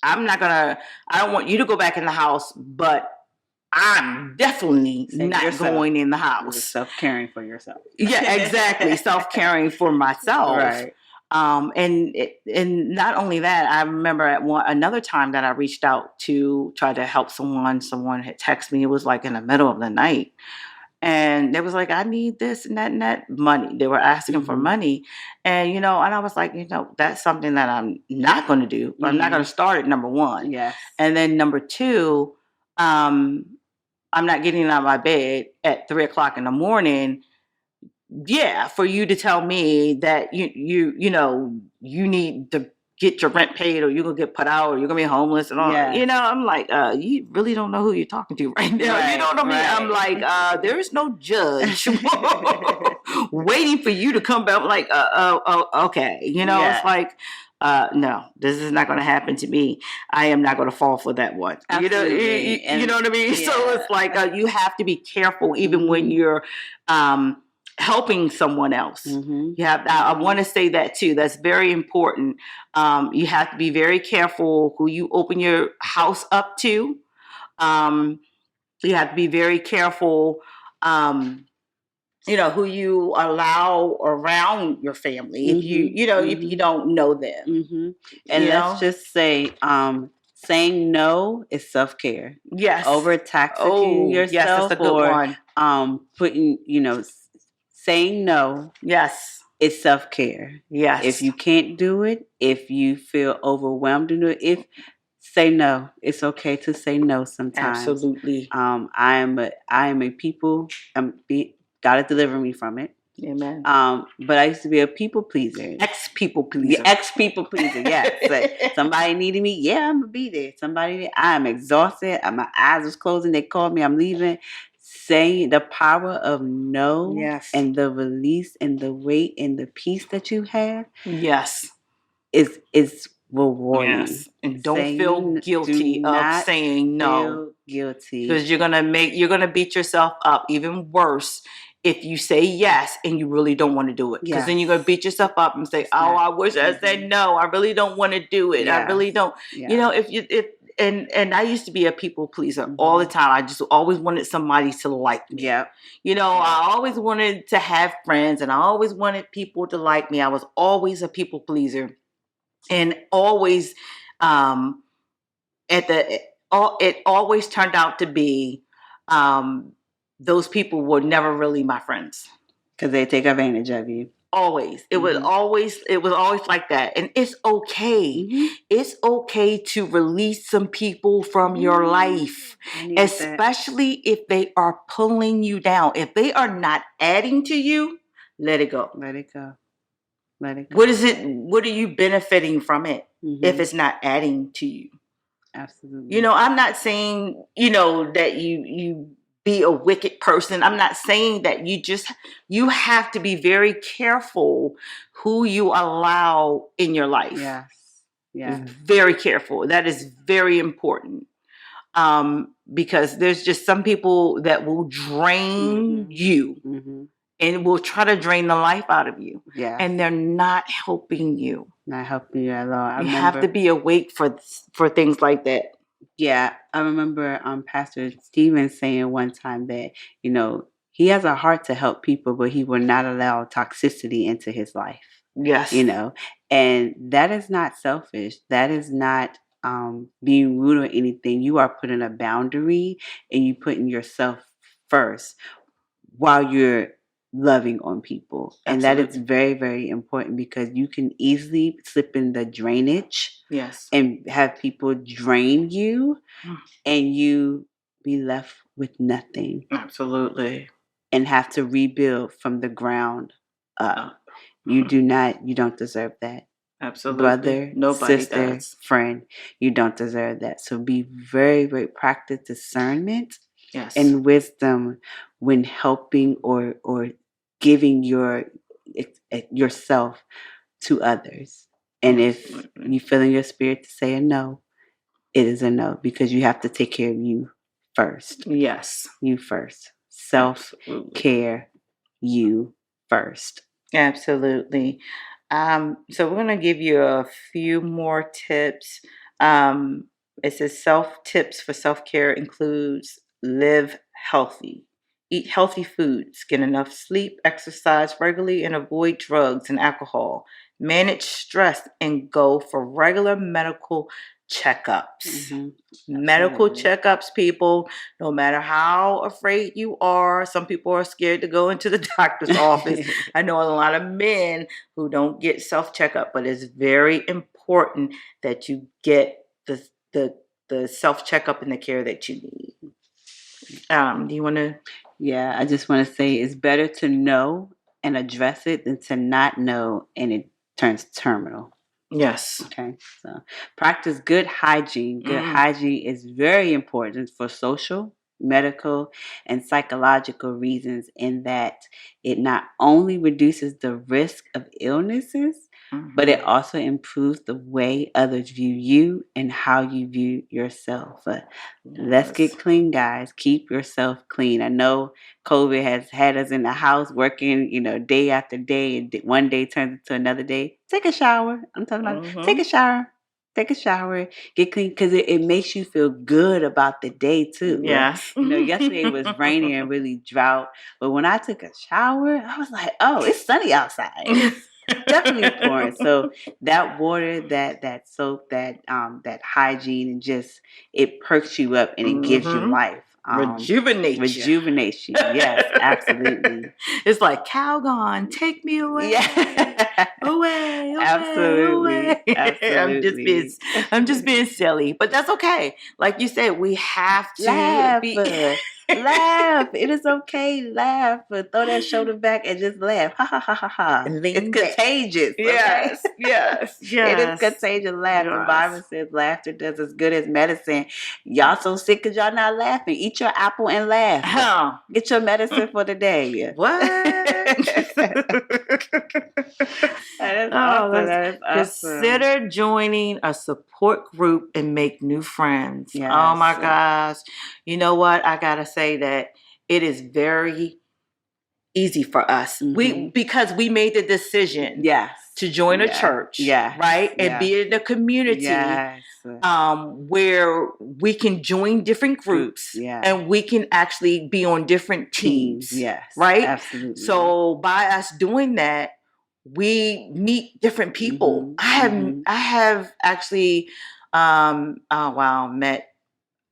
I don't want you to go back in the house, but I'm definitely not going in the house. Self-caring for yourself. Yeah, exactly. Self-caring for myself. Right. And not only that, I remember another time that I reached out to try to help someone. Someone had texted me. It was like in the middle of the night. And they was like, I need this and that money. They were asking for money. And, and I was like, that's something that I'm not going to do. I'm not going to start it, number one. Yes. And then number two, I'm not getting out of my bed at 3:00 in the morning. Yeah, for you to tell me that you need to get your rent paid, or you're gonna get put out, or you're gonna be homeless and all. I'm like, you really don't know who you're talking to right now. Right, you know what I mean? right. I'm like, there is no judge waiting for you to come back. I'm like, okay. It's like, no, this is not going to happen to me. I am not going to fall for that one. Absolutely. You know what I mean? Yeah. So it's like, you have to be careful even when you're helping someone else. You have. I want to say that too. That's very important. You have to be very careful who you open your house up to. You have to be very careful. Who you allow around your family. If if you don't know them. And let's just say, saying no is self-care. Yes. Overtaxing yourself. Yes, that's a good one. Putting, saying no. Yes. Is self-care. Yes. If you can't do it, if you feel overwhelmed to do it, say no. It's okay to say no sometimes. Absolutely. I am a people. God has delivered me from it. Amen. But I used to be a people pleaser. Ex-people pleaser. Ex-people pleaser, yes. Like, somebody needed me, I'm going to be there. I'm exhausted. My eyes was closing. They called me. I'm leaving. Saying the power of no, and the release and the weight and the peace that you have, is rewarding. Yes. And don't feel guilty of saying no. Feel guilty, because you're gonna beat yourself up even worse if you say yes and you really don't want to do it. Because then you're going to beat yourself up and say, I wish I said no. I really don't want to do it. I really don't. You know, and I used to be a people pleaser all the time. I just always wanted somebody to like me. You know, I always wanted to have friends and I always wanted people to like me. I was always a people pleaser and always, it always turned out to be, those people were never really my friends. Because they take advantage of you. Always. It was always like that. And it's okay. It's okay to release some people from your life, especially if they are pulling you down. If they are not adding to you, let it go. Let it go. Let it go. What are you benefiting from it if it's not adding to you? Absolutely. You know, I'm not saying, you know, that you be a wicked person. I'm not saying that you have to be very careful who you allow in your life. Yes. Yeah. Very careful. That is very important. Because there's just some people that will drain you and will try to drain the life out of you. Yeah. And they're not helping you. Not helping you at all. You have to be awake for things like that. Yeah, I remember Pastor Stephen saying one time that, you know, he has a heart to help people, but he will not allow toxicity into his life. Yes. You know, and that is not selfish. That is not being rude or anything. You are putting a boundary and you putting yourself first while you're loving on people. Absolutely. And that is very, very important because you can easily slip in the drainage. Yes. And have people drain you and you be left with nothing. Absolutely. And have to rebuild from the ground up. You don't deserve that. Absolutely. Brother, nobody sister, does. Friend, you don't deserve that. So be very, very practice discernment and wisdom when helping or giving yourself to others. And if you feel in your spirit to say a no, it is a no because you have to take care of you first. Yes. You first. Self-care, you first. Absolutely. So we're going to give you a few more tips. It says tips for self-care includes live healthy. Eat healthy foods, get enough sleep, exercise regularly, and avoid drugs and alcohol. Manage stress and go for regular medical checkups. Medical checkups, people, no matter how afraid you are. Some people are scared to go into the doctor's office. I know a lot of men who don't get self-checkup, but it's very important that you get the self-checkup and the care that you need. Do you want to? Yeah, I just want to say it's better to know and address it than to not know and it turns terminal. Yes. Okay. So practice good hygiene. Good hygiene is very important for social, medical, and psychological reasons in that it not only reduces the risk of illnesses, but it also improves the way others view you and how you view yourself. Let's get clean, guys. Keep yourself clean. I know COVID has had us in the house working, day after day, and one day turns into another day. Take a shower. I'm talking about take a shower. Take a shower, get clean, because it makes you feel good about the day too. Yes. Yesterday it was rainy and really drought, but when I took a shower, I was like, oh, it's sunny outside. Definitely important. So that water, that soap, that hygiene, and just it perks you up and it gives you life. Rejuvenation. Yes, absolutely. It's like Calgon, take me away. Yeah. away. Absolutely. Away. Absolutely. I'm just being silly, but that's okay. Like you said, we have to laugh. It is okay. Laugh. Throw that shoulder back and just laugh. Ha ha ha ha ha. It's contagious. Yes. Okay? Yes. It is contagious. Laugh. Yes. The Bible says laughter does as good as medicine. Y'all so sick because y'all not laughing. Eat your apple and laugh. Get your medicine for the day. What? That is awesome. That is awesome. Consider joining a support group and make new friends. Yes. Oh my gosh. You know what? I gotta say that it is very easy for us. Because we made the decision to join a church, right? And be in a community where we can join different groups and we can actually be on different teams. Right? Absolutely. So by us doing that, we meet different people. I have actually met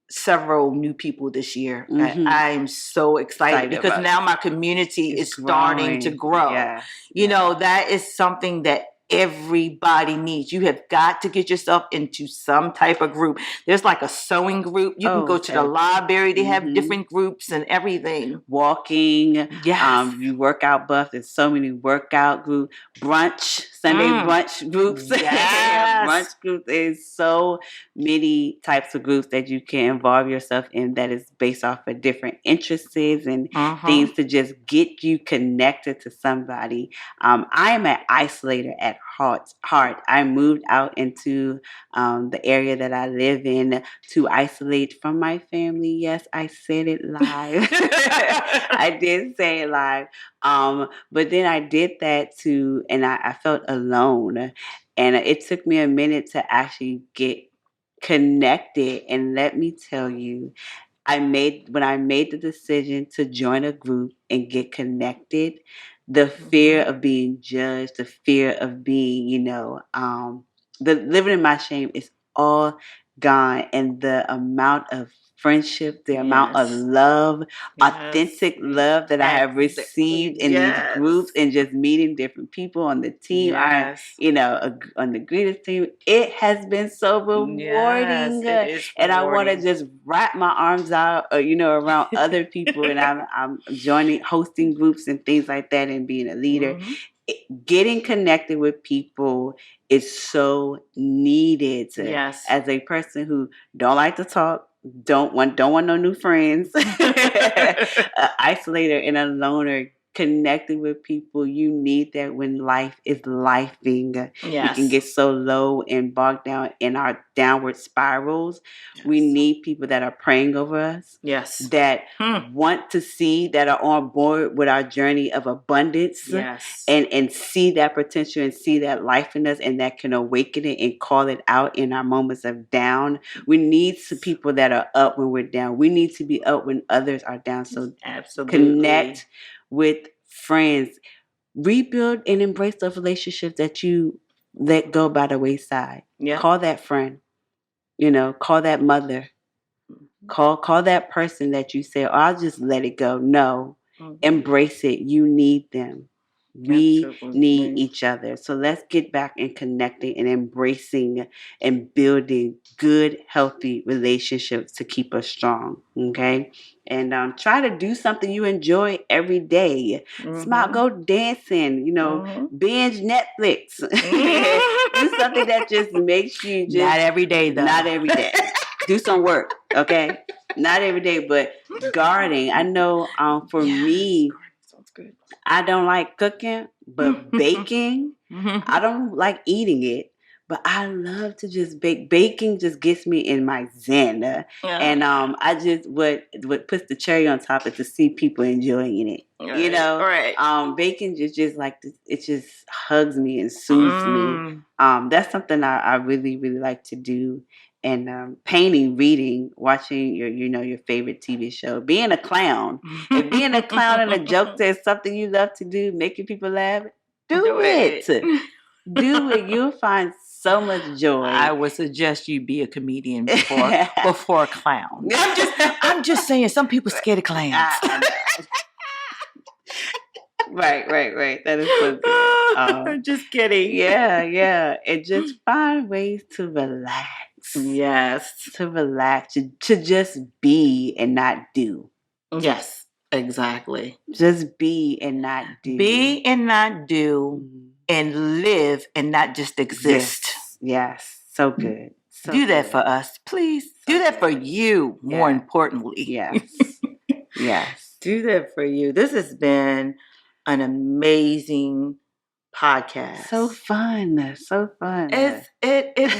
several new people this year. I'm so excited because now my community is starting to grow. You know, that is something that everybody needs. You have got to get yourself into some type of group. There's like a sewing group. You can go to the library. They have different groups and everything. Walking. You workout buff. There's so many workout groups. Brunch. Sunday brunch groups. Brunch groups. There's so many types of groups that you can involve yourself in that is based off of different interests and things to just get you connected to somebody. I am an isolator at heart. I moved out into the area that I live in to isolate from my family. Yes, I said it live. I did say it live. But then I did that too, and I felt alone. And it took me a minute to actually get connected. And let me tell you, when I made the decision to join a group and get connected, the fear of being judged, the fear of being, the living in my shame is all gone. And the amount of friendship, the amount of love, authentic love that I have received in these groups and just meeting different people on the team, on the greeters team, it has been so rewarding. And I want to just wrap my arms out, around other people. And I'm hosting groups and things like that and being a leader. Getting connected with people is so needed. As a person who don't like to talk, don't want no new friends, isolator and a loner, connecting with people, you need that when life is lifing. We can get so low and bogged down in our downward spirals. We need people that are praying over us, that want to see, that are on board with our journey of abundance, and see that potential and see that life in us, and that can awaken it and call it out in our moments of down. We need some people that are up when we're down. We need to be up when others are down. So connect with friends, rebuild and embrace the relationships that you let go by the wayside. Call that friend, call that mother, call that person that you say, I'll just let it go. No, embrace it. You need them. We need each other. So let's get back and connecting and embracing and building good, healthy relationships to keep us strong. Okay. And try to do something you enjoy every day. Smile, go dancing, binge Netflix. Do something that just makes you just. Not every day, though. Not every day. Do some work. Okay. Not every day, but gardening. I know for me, good. I don't like cooking, but baking, I don't like eating it, but I love to just bake. Baking just gets me in my zen. And I just, what puts the cherry on top is to see people enjoying it. Baking just like, it just hugs me and soothes me. That's something I really, really like to do. And painting, reading, watching your favorite TV show, being a clown. If being a clown and a joke is something you love to do, making people laugh, do it. Do it. You'll find so much joy. I would suggest you be a comedian before a clown. I'm just saying, some people scared of clowns. Right. That is so good. Just kidding. Yeah. And just find ways to relax. Yes. To relax, to just be and not do. Yes, exactly. Just be and not do. Be and not do, and live and not just exist. Yes. So good. So do that for us, please. So do that for you, more importantly. Yes. Yes. Do that for you. This has been an amazing podcast. So fun. It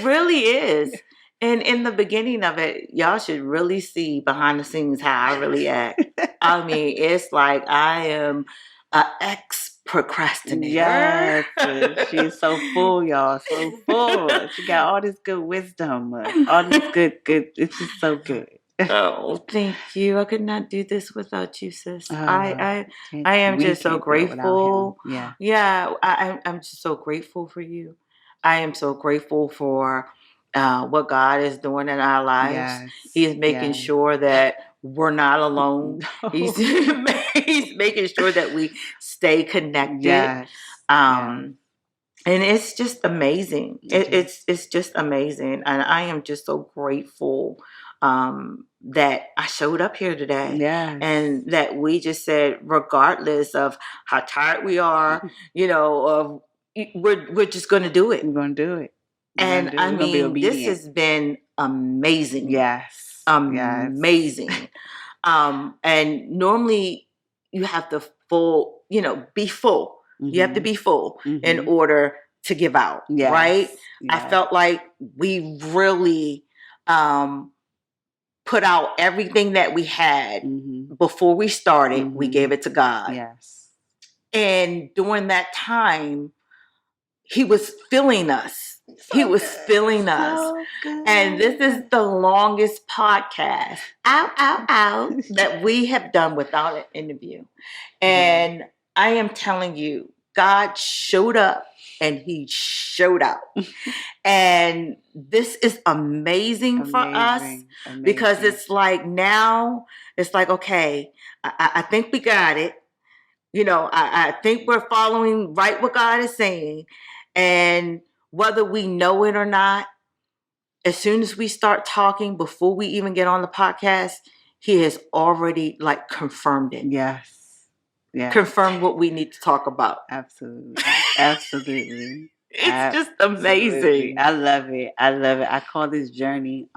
really is. And in the beginning of it, y'all should really see behind the scenes how I really act. I mean, it's like I am an ex-procrastinator. Yes, she's so full, y'all. So full. She got all this good wisdom, all this good. It's just so good. Oh, thank you. I could not do this without you, sis. I am We just so can't do it without him. grateful. Yeah. I'm just so grateful for you. I am so grateful for what God is doing in our lives. Yes. He is making sure that we're not alone. No. He's making sure that we stay connected. Yes. And it's just amazing. It's just amazing, and I am just so grateful that I showed up here today, and that we just said, regardless of how tired we are, we're just going to do it. We're going to do it. And I mean, this has been amazing. Yes, amazing. And normally you have to be full. Mm-hmm. You have to be full in order to give out, right? I felt like we really put out everything that we had before we started. We gave it to God. Yes. And during that time, He was filling us. He was filling us. And this is the longest podcast that we have done without an interview. And I am telling you, God showed up and He showed out. And this is amazing for us because it's like now, it's like, okay, I think we got it. I think we're following right what God is saying. And whether we know it or not, as soon as we start talking, before we even get on the podcast, He has already confirmed it. Yes. Confirmed what we need to talk about. Absolutely. Absolutely. It's just amazing. I love it. I call this journey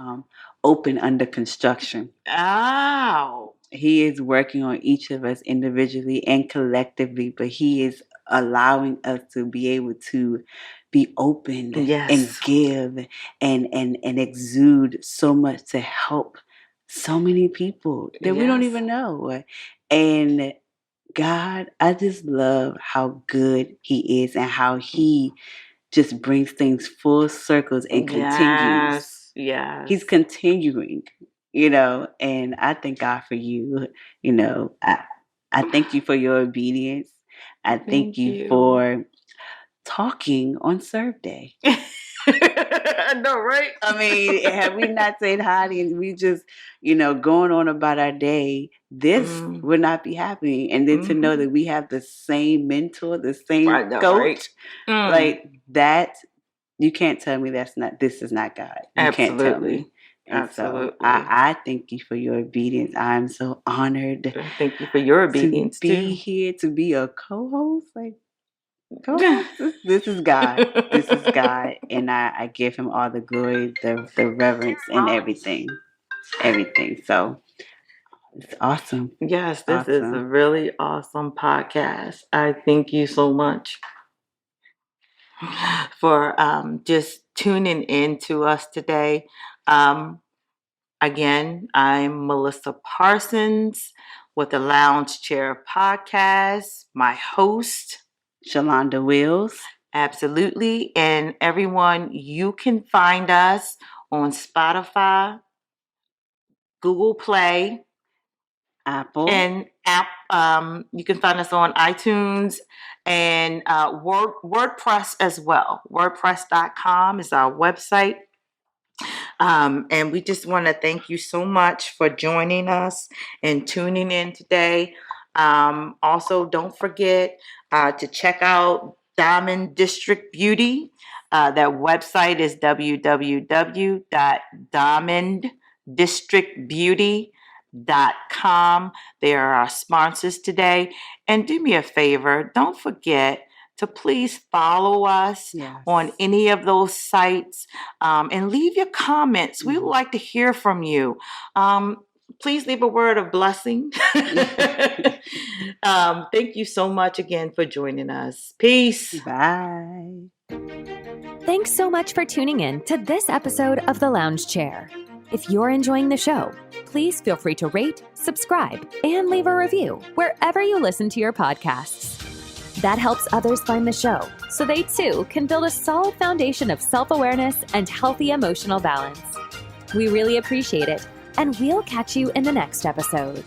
open under construction. Ow. He is working on each of us individually and collectively, but He is allowing us to be able to be open and give and exude so much to help so many people that we don't even know. And God, I just love how good He is and how He just brings things full circles and continues. Yes. He's continuing, and I thank God for you. I thank you for your obedience. I thank you for talking on Serve Day. I know, right? I mean, have we not said hi and we just, going on about our day, this would not be happening. And then to know that we have the same mentor, the same coach, like that, you can't tell me this is not God. You can't tell me. And so I thank you for your obedience. I'm so honored. Thank you for your obedience to be here, to be a co-host. This is God. This is God. And I give Him all the glory, the reverence, and everything. Everything. So it's awesome. Yes, this is a really awesome podcast. I thank you so much for just tuning in to us today. Again, I'm Melissa Parsons with the Lounge Chair Podcast, my host, Shalonda Wills. Absolutely. And everyone, you can find us on Spotify, Google Play, Apple. And you can find us on iTunes and WordPress as well. WordPress.com is our website. And we just want to thank you so much for joining us and tuning in today. Also, don't forget to check out Diamond District Beauty. That website is www.diamonddistrictbeauty.com. They are our sponsors today. And do me a favor, don't forget to please follow us on any of those sites and leave your comments. We would like to hear from you. Please leave a word of blessing. Thank you so much again for joining us. Peace. Bye. Thanks so much for tuning in to this episode of The Lounge Chair. If you're enjoying the show, please feel free to rate, subscribe, and leave a review wherever you listen to your podcasts. That helps others find the show, so they too can build a solid foundation of self-awareness and healthy emotional balance. We really appreciate it, and we'll catch you in the next episode.